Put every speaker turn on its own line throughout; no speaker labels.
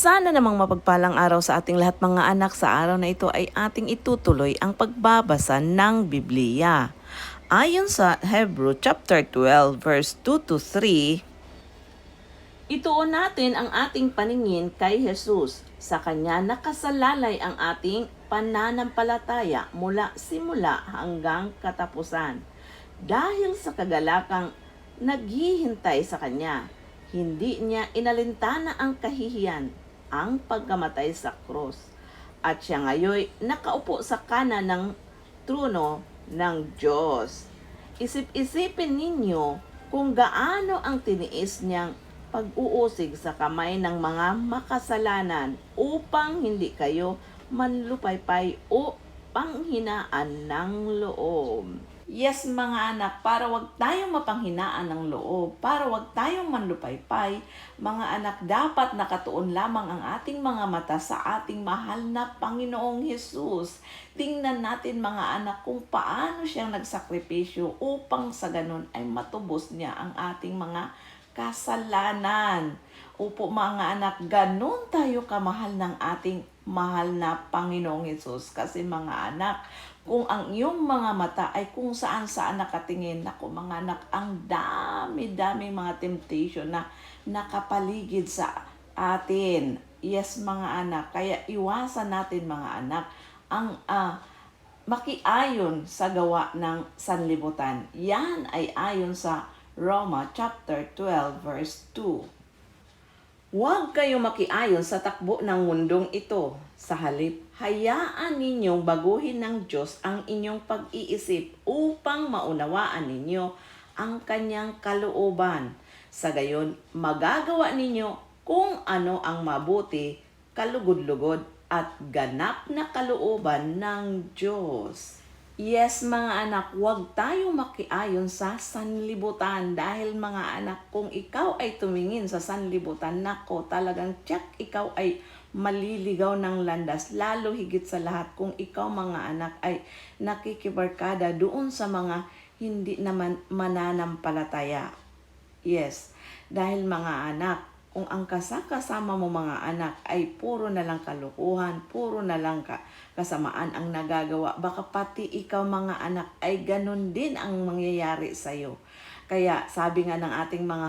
Sana namang mapagpalang araw sa ating lahat mga anak. Sa araw na ito ay ating itutuloy ang pagbabasa ng Biblia. Ayon sa Hebrew chapter 12 verse 2 to 3, ituon natin ang ating paningin kay Jesus. Sa Kanya nakasalalay ang ating pananampalataya mula simula hanggang katapusan. Dahil sa kagalakang naghihintay sa Kanya, hindi niya inalintana ang kahihiyan, ang pagkamatay sa krus. At siya ngayon nakaupo sa kanan ng trono ng Diyos. Isip-isipin ninyo kung gaano ang tiniis niyang pag-uusig sa kamay ng mga makasalanan upang hindi kayo manlupaypay o panghinaan ng loob. Yes mga anak, para wag tayong mapanghinaan ng loob, para wag tayong manlupaypay, mga anak, dapat nakatuon lamang ang ating mga mata sa ating mahal na Panginoong Hesus. Tingnan natin mga anak kung paano siyang nagsakripisyo upang sa ganun ay matubos niya ang ating mga kasalanan. Opo mga anak, ganun tayo kamahal ng ating mahal na Panginoong Hesus. Kasi mga anak, kung ang iyong mga mata ay kung saan-saan nakatingin, naku mga anak, ang dami-dami mga temptation na nakapaligid sa atin. Yes mga anak, kaya iwasan natin mga anak ang makiayon sa gawa ng sanlibutan. Yan ay ayon sa Roma chapter 12 verse 2. Huwag kayong makiayon sa takbo ng mundong ito. Sa halip, hayaan ninyong baguhin ng Diyos ang inyong pag-iisip upang maunawaan ninyo ang kanyang kalooban. Sa gayon, magagawa ninyo kung ano ang mabuti, kalugod-lugod at ganap na kalooban ng Diyos. Yes mga anak, huwag tayong makiayon sa sanlibutan dahil mga anak, kung ikaw ay tumingin sa sanlibutan, nako talagang tiyak ikaw ay maliligaw ng landas. Lalo higit sa lahat kung ikaw mga anak ay nakikibarkada doon sa mga hindi naman mananampalataya. Yes, dahil mga anak, kung ang kasama mo mga anak ay puro na lang kalukuhan, puro na lang kasamaan ang nagagawa, baka pati ikaw mga anak ay ganun din ang mangyayari sa'yo. Kaya sabi nga ng ating mga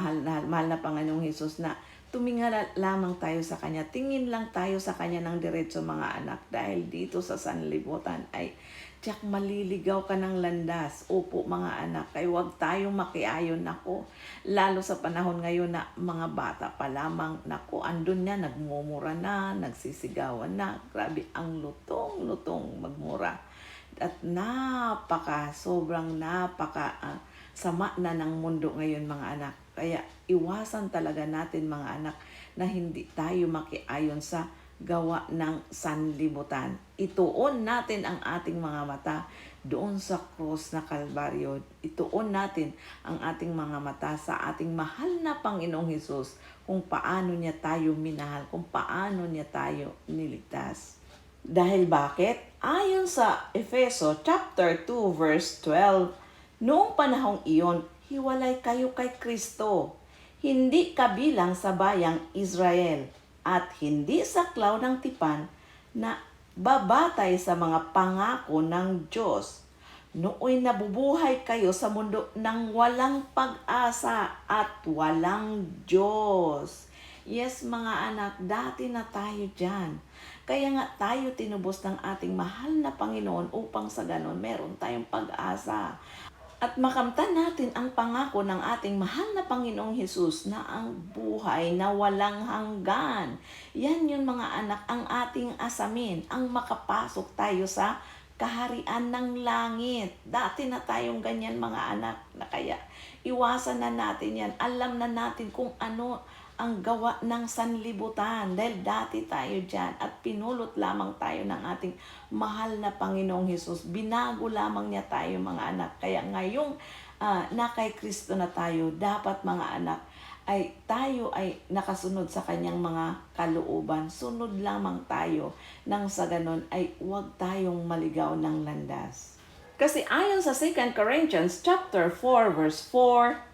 mahal na Panginoong Hesus na tumingala lamang tayo sa Kanya, tingin lang tayo sa Kanya ng diretso mga anak, dahil dito sa sanlibutan ay tiyak maliligaw ka ng landas. Opo mga anak, kaya huwag tayong makiayon. Nako, lalo sa panahon ngayon na mga bata pa lamang, nako, andun niya, nagmumura na, nagsisigawan na. Grabe, ang lutong-lutong magmura. At sobrang sama na ng mundo ngayon mga anak. Kaya iwasan talaga natin mga anak na hindi tayo makiayon sa gawa ng sanlibutan. Ituon natin ang ating mga mata doon sa krus na Kalbaryo. Ituon natin ang ating mga mata sa ating mahal na Panginoong Hesus, kung paano niya tayo minahal, kung paano niya tayo niligtas. Dahil bakit? Ayon sa Efeso chapter 2 verse 12, noong panahong iyon, hiwalay kayo kay Kristo, hindi kabilang sa bayang Israel, at hindi saklaw ng tipan na babatay sa mga pangako ng Diyos. Nooy nabubuhay kayo sa mundo ng walang pag-asa at walang Diyos. Yes mga anak, dati na tayo dyan. Kaya nga tayo tinubos ng ating mahal na Panginoon upang sa ganon meron tayong pag-asa. At makamtan natin ang pangako ng ating mahal na Panginoong Hesus na ang buhay na walang hanggan. Yan yun mga anak, ang ating asamin, ang makapasok tayo sa kaharian ng langit. Dati na tayong ganyan mga anak, na kaya iwasan na natin yan. Alam na natin kung ano ang gawa ng sanlibutan dahil dati tayo dyan at pinulot lamang tayo ng ating mahal na Panginoong Hesus. Binago lamang niya tayo mga anak. Kaya ngayong na kay Kristo na tayo, dapat mga anak ay tayo ay nakasunod sa kanyang mga kalooban. Sunod lamang tayo nang sa ganon ay huwag tayong maligaw ng landas. Kasi ayon sa 2 Corinthians chapter 4 verse 4,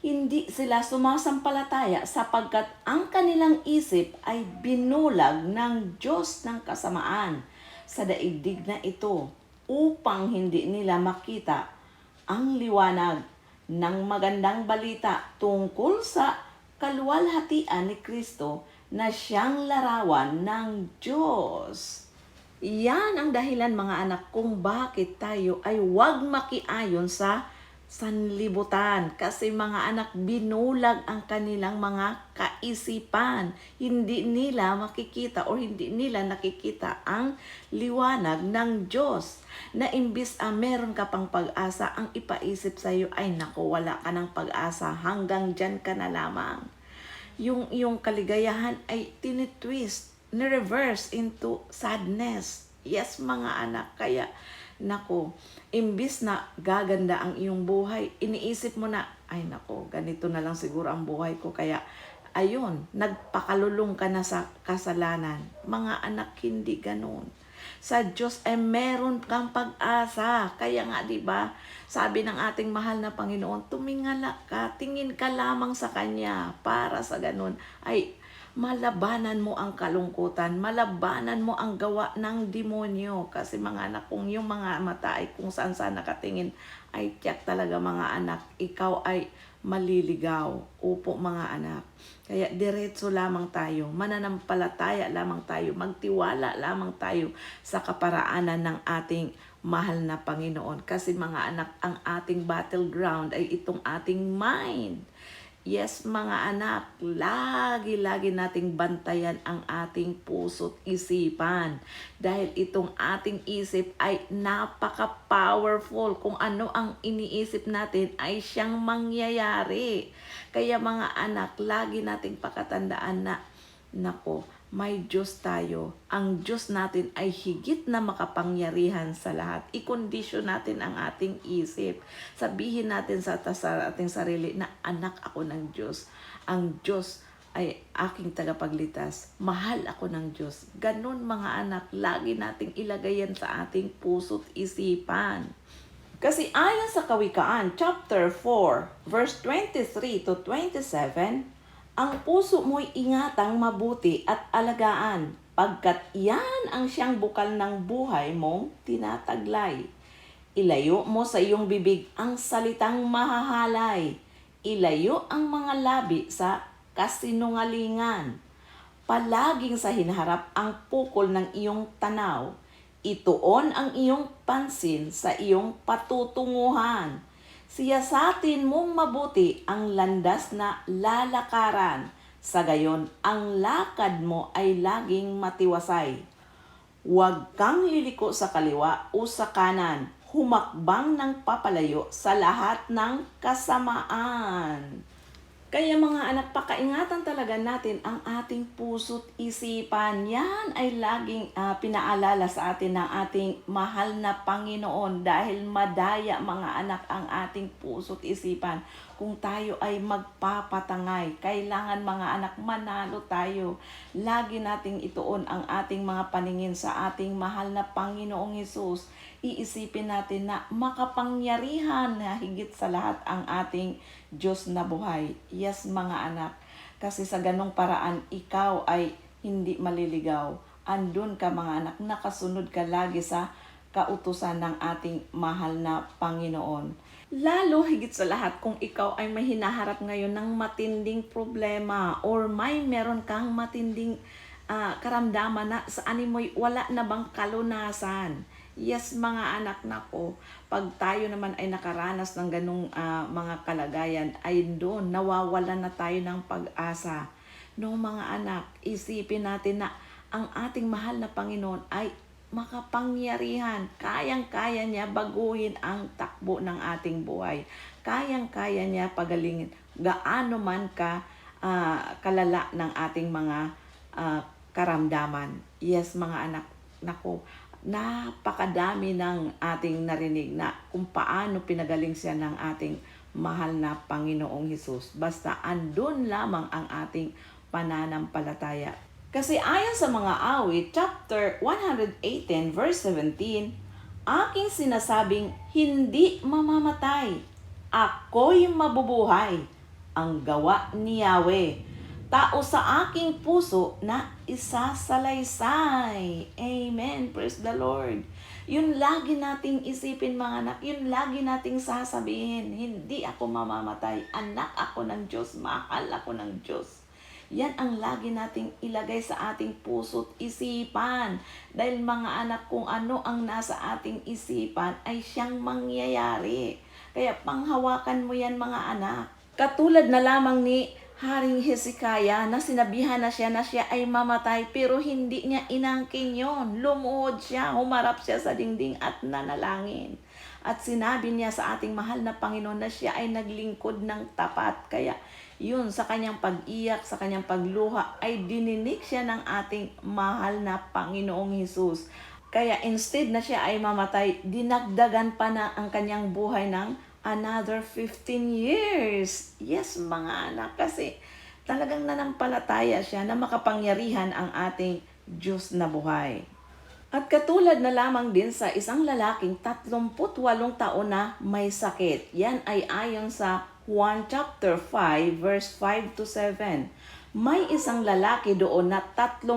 Hindi sila sumasampalataya sapagkat ang kanilang isip ay binulag ng Diyos ng kasamaan sa daigdig na ito upang hindi nila makita ang liwanag ng magandang balita tungkol sa kaluwalhatian ni Kristo na siyang larawan ng Diyos. Yan ang dahilan mga anak kung bakit tayo ay huwag makiayon sa sanlibutan. Kasi mga anak, binulag ang kanilang mga kaisipan. Hindi nila makikita o hindi nila nakikita ang liwanag ng Diyos. Na imbis meron ka pang pag-asa, ang ipaisip sa iyo ay naku, wala ka ng pag-asa. Hanggang dyan ka na lamang. Yung iyong kaligayahan ay tinitwist, ni-reverse into sadness. Yes mga anak, kaya nako, imbis na gaganda ang iyong buhay, iniisip mo na, ay nako, ganito na lang siguro ang buhay ko. Kaya, ayun, nagpakalulong ka na sa kasalanan. Mga anak, hindi ganun. Sa Diyos ay meron kang pag-asa. Kaya nga, di ba, sabi ng ating mahal na Panginoon, tumingala ka, tingin ka lamang sa Kanya para sa ganun ay malabanan mo ang kalungkutan, malabanan mo ang gawa ng demonyo. Kasi mga anak, kung yung mga mata ay kung saan saan nakatingin, ay tiyak talaga mga anak, ikaw ay maliligaw. Upo mga anak. Kaya diretso lamang tayo, mananampalataya lamang tayo, magtiwala lamang tayo sa kaparaanan ng ating mahal na Panginoon. Kasi mga anak, ang ating battleground ay itong ating mind. Yes, mga anak, lagi-lagi nating bantayan ang ating puso't isipan. Dahil itong ating isip ay napaka-powerful. Kung ano ang iniisip natin ay siyang mangyayari. Kaya mga anak, lagi nating pakatandaan na, nako, may Diyos tayo. Ang Diyos natin ay higit na makapangyarihan sa lahat. I-condition natin ang ating isip. Sabihin natin sa ating sarili na anak ako ng Diyos. Ang Diyos ay aking tagapagligtas. Mahal ako ng Diyos. Ganun mga anak, lagi nating ilagay yan sa ating puso't isipan. Kasi ayon sa Kawikaan, chapter 4, verse 23 to 27, ang puso mo'y ingatang mabuti at alagaan, pagkat iyan ang siyang bukal ng buhay mong tinataglay. Ilayo mo sa iyong bibig ang salitang mahahalay. Ilayo ang mga labi sa kasinungalingan. Palaging sa hinaharap ang pukol ng iyong tanaw. Ituon ang iyong pansin sa iyong patutunguhan. Siyasatin mong mabuti ang landas na lalakaran. Sa gayon, ang lakad mo ay laging matiwasay. Huwag kang liliko sa kaliwa o sa kanan. Humakbang ng papalayo sa lahat ng kasamaan. Kaya mga anak, pakaingatan talaga natin ang ating puso't isipan. Yan ay laging pinaalala sa atin ng ating mahal na Panginoon dahil madaya mga anak ang ating puso't isipan. Kung tayo ay magpapatangay, kailangan mga anak manalo tayo. Lagi nating ituon ang ating mga paningin sa ating mahal na Panginoong Hesus. Iisipin natin na makapangyarihan na higit sa lahat ang ating Diyos na buhay. Yes mga anak, kasi sa ganong paraan ikaw ay hindi maliligaw. Andun ka mga anak, nakasunod ka lagi sa kautusan ng ating mahal na Panginoon. Lalo higit sa lahat kung ikaw ay may hinaharap ngayon ng matinding problema or meron kang matinding karamdaman na sa animoy wala na bang kalunasan. Yes mga anak, nako, pag tayo naman ay nakaranas ng ganung mga kalagayan, ay doon nawawalan na tayo ng pag-asa. No mga anak, isipin natin na ang ating mahal na Panginoon ay makapangyarihan. Kayang-kaya niya baguhin ang takbo ng ating buhay. Kayang-kaya niya pagalingin gaano man kalala ng ating mga karamdaman. Yes mga anak, nako, napakadami ng ating narinig na kung paano pinagaling siya ng ating mahal na Panginoong Hesus. Basta andun lamang ang ating pananampalataya. Kasi ayon sa mga awit, chapter 118, verse 17, aking sinasabing hindi mamamatay, ako'y mabubuhay, ang gawa ni Yahweh. Tao sa aking puso na isasalaysay. Amen. Praise the Lord. Yun lagi nating isipin mga anak. Yun lagi nating sasabihin. Hindi ako mamamatay. Anak ako ng Diyos. Mahal ako ng Diyos. Yan ang lagi nating ilagay sa ating puso't isipan. Dahil mga anak, kung ano ang nasa ating isipan ay siyang mangyayari. Kaya panghawakan mo yan mga anak. Katulad na lamang ni Haring Hezekiah na sinabihan na siya ay mamatay pero hindi niya inangkin yon. Lumuhod siya, humarap siya sa dingding at nanalangin. At sinabi niya sa ating mahal na Panginoon na siya ay naglingkod ng tapat. Kaya yun, sa kanyang pag-iyak, sa kanyang pagluha, ay dininig siya ng ating mahal na Panginoong Hesus. Kaya instead na siya ay mamatay, dinagdagan pa na ang kanyang buhay ng another 15 years. Yes, mga anak, kasi talagang nanampalataya siya na makapangyarihan ang ating Diyos na buhay. At katulad na lamang din sa isang lalaking 38 taon na may sakit. Yan ay ayon sa Juan chapter 5 verse 5 to 7. May isang lalaki doon na 38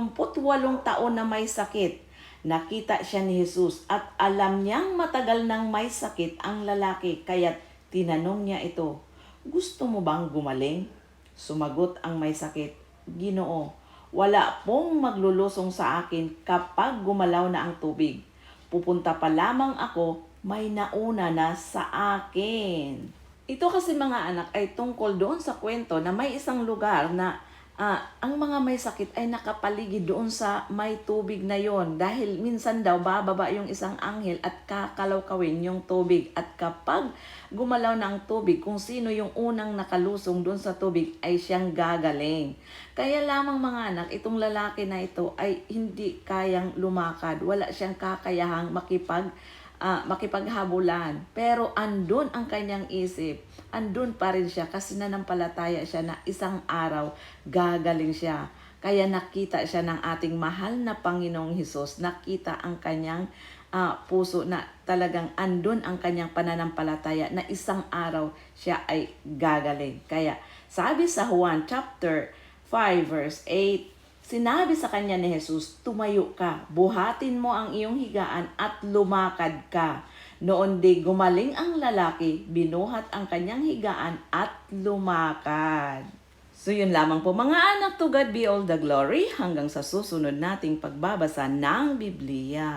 taon na may sakit. Nakita siya ni Jesus at alam niyang matagal nang may sakit ang lalaki, kaya't tinanong niya ito, "Gusto mo bang gumaling?" Sumagot ang may sakit, "Ginoo, wala pong maglulusong sa akin kapag gumalaw na ang tubig. Pupunta pa lamang ako, may nauna na sa akin." Ito kasi mga anak ay tungkol doon sa kwento na may isang lugar na ang mga may sakit ay nakapaligid doon sa may tubig na yon. Dahil minsan daw bababa yung isang anghel at kakalawkawin yung tubig. At kapag gumalaw na ang tubig, kung sino yung unang nakalusong doon sa tubig ay siyang gagaling. Kaya lamang mga anak, itong lalaki na ito ay hindi kayang lumakad. Wala siyang kakayahang makipaghabulan. Pero andun ang kanyang isip. Andun pa rin siya kasi nanampalataya siya na isang araw gagaling siya. Kaya nakita siya ng ating mahal na Panginoong Hesus. Nakita ang kanyang puso na talagang andun ang kanyang pananampalataya na isang araw siya ay gagaling. Kaya sabi sa Juan chapter 5 verse 8, sinabi sa kanya ni Jesus, "Tumayo ka, buhatin mo ang iyong higaan at lumakad ka." Noon di gumaling ang lalaki, binuhat ang kanyang higaan at lumakad. So yun lamang po mga anak, to God be all the glory hanggang sa susunod nating pagbabasa ng Biblia.